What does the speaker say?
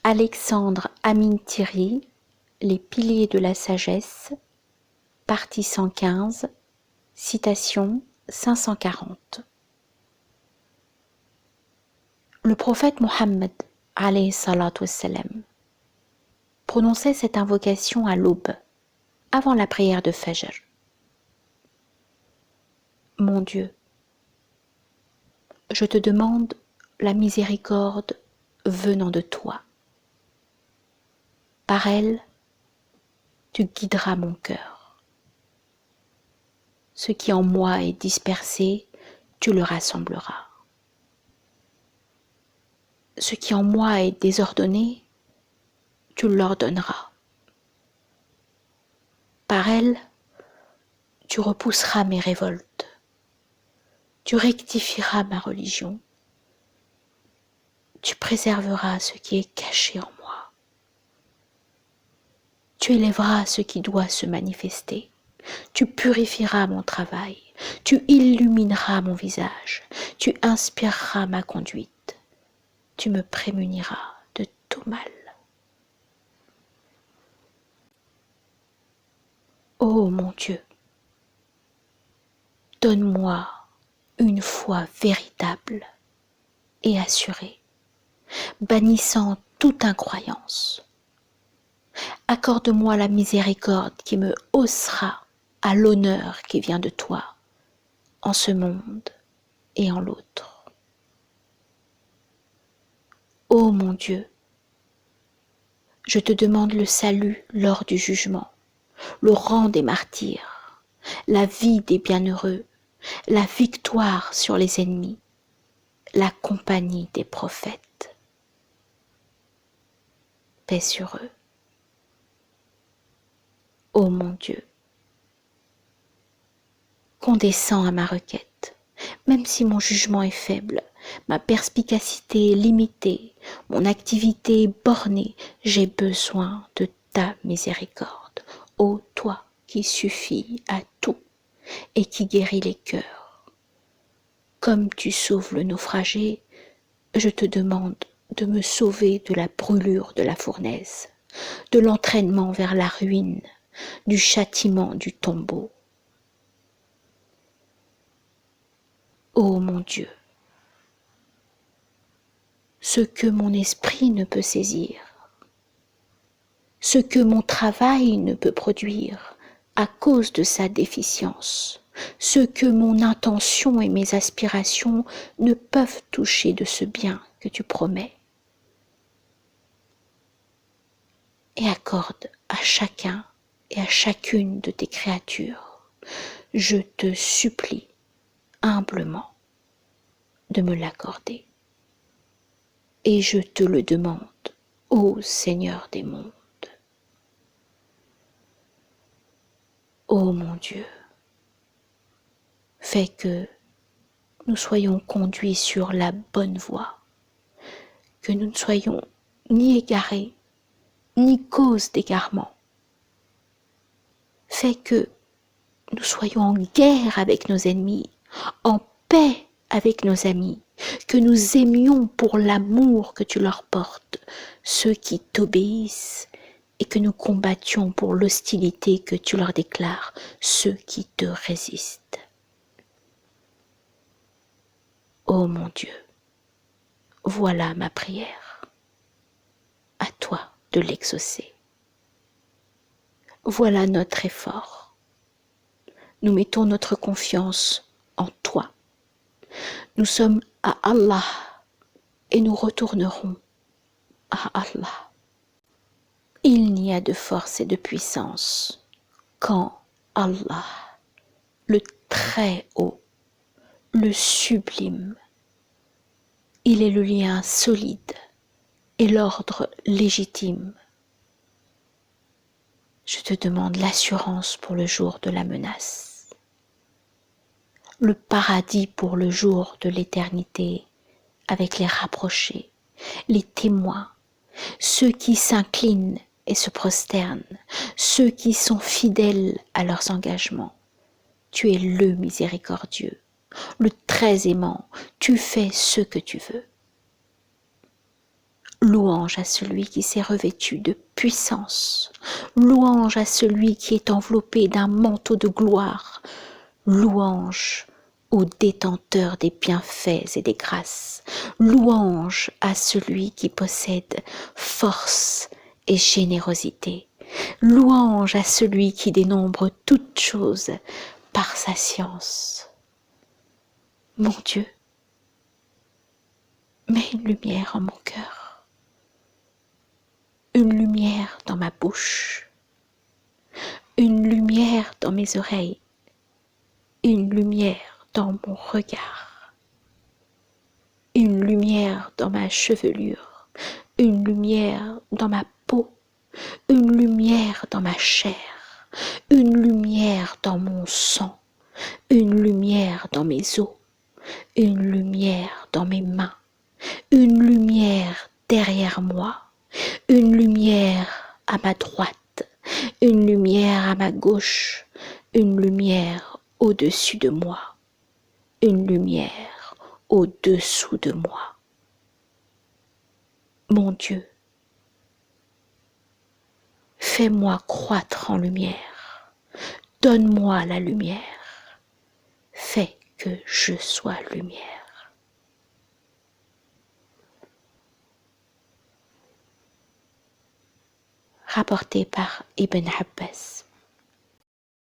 Alexandre Amin Thierry, Les piliers de la sagesse, partie 115, citation 540. Le prophète Mohammed, alayhi salatu wassalam, prononçait cette invocation à l'aube, avant la prière de Fajr. Mon Dieu, je te demande la miséricorde venant de toi. Par elle, tu guideras mon cœur. Ce qui en moi est dispersé, tu le rassembleras. Ce qui en moi est désordonné, tu l'ordonneras. Par elle, tu repousseras mes révoltes. Tu rectifieras ma religion. Tu préserveras ce qui est caché en moi. Tu élèveras ce qui doit se manifester. Tu purifieras mon travail. Tu illumineras mon visage. Tu inspireras ma conduite. Tu me prémuniras de tout mal. Ô mon Dieu, donne-moi une foi véritable et assurée, bannissant toute incroyance. Accorde-moi la miséricorde qui me haussera à l'honneur qui vient de toi, en ce monde et en l'autre. Ô mon Dieu, je te demande le salut lors du jugement, le rang des martyrs, la vie des bienheureux, la victoire sur les ennemis, la compagnie des prophètes. Paix sur eux. Ô mon Dieu, condescends à ma requête, même si mon jugement est faible, ma perspicacité est limitée, mon activité est bornée, j'ai besoin de ta miséricorde. Ô toi qui suffis à tout et qui guéris les cœurs. Comme tu sauves le naufragé, je te demande de me sauver de la brûlure de la fournaise, de l'entraînement vers la ruine, du châtiment du tombeau. Ô mon Dieu, ce que mon esprit ne peut saisir, ce que mon travail ne peut produire à cause de sa déficience, ce que mon intention et mes aspirations ne peuvent toucher de ce bien que tu promets. Et accorde à chacun et à chacune de tes créatures, je te supplie humblement de me l'accorder. Et je te le demande, ô Seigneur des mondes. Ô mon Dieu, fais que nous soyons conduits sur la bonne voie, que nous ne soyons ni égarés, ni cause d'égarement. Fais que nous soyons en guerre avec nos ennemis, en paix avec nos amis, que nous aimions pour l'amour que tu leur portes ceux qui t'obéissent et que nous combattions pour l'hostilité que tu leur déclares ceux qui te résistent. Ô mon Dieu, voilà ma prière. À toi de l'exaucer. Voilà notre effort. Nous mettons notre confiance en toi. Nous sommes à Allah et nous retournerons à Allah. Il n'y a de force et de puissance qu'en Allah, le Très-Haut, le Sublime. Il est le lien solide et l'ordre légitime. Je te demande l'assurance pour le jour de la menace, le paradis pour le jour de l'éternité avec les rapprochés, les témoins, ceux qui s'inclinent et se prosternent, ceux qui sont fidèles à leurs engagements. Tu es le miséricordieux, le très aimant, tu fais ce que tu veux. Louange Louange à celui qui s'est revêtu de puissance. Louange à celui qui est enveloppé d'un manteau de gloire. Louange au détenteur des bienfaits et des grâces. Louange à celui qui possède force et générosité. Louange à celui qui dénombre toutes choses par sa science. Mon Dieu, mets une lumière en mon cœur, une lumière dans ma bouche, une lumière dans mes oreilles, une lumière dans mon regard, une lumière dans ma chevelure, une lumière dans ma peau, une lumière dans ma chair, une lumière dans mon sang, une lumière dans mes os, une lumière dans mes mains, une lumière derrière moi, une lumière à ma droite, une lumière à ma gauche, une lumière au-dessus de moi, une lumière au-dessous de moi. Mon Dieu, fais-moi croître en lumière, donne-moi la lumière, fais que je sois lumière. Rapporté par Ibn Abbas.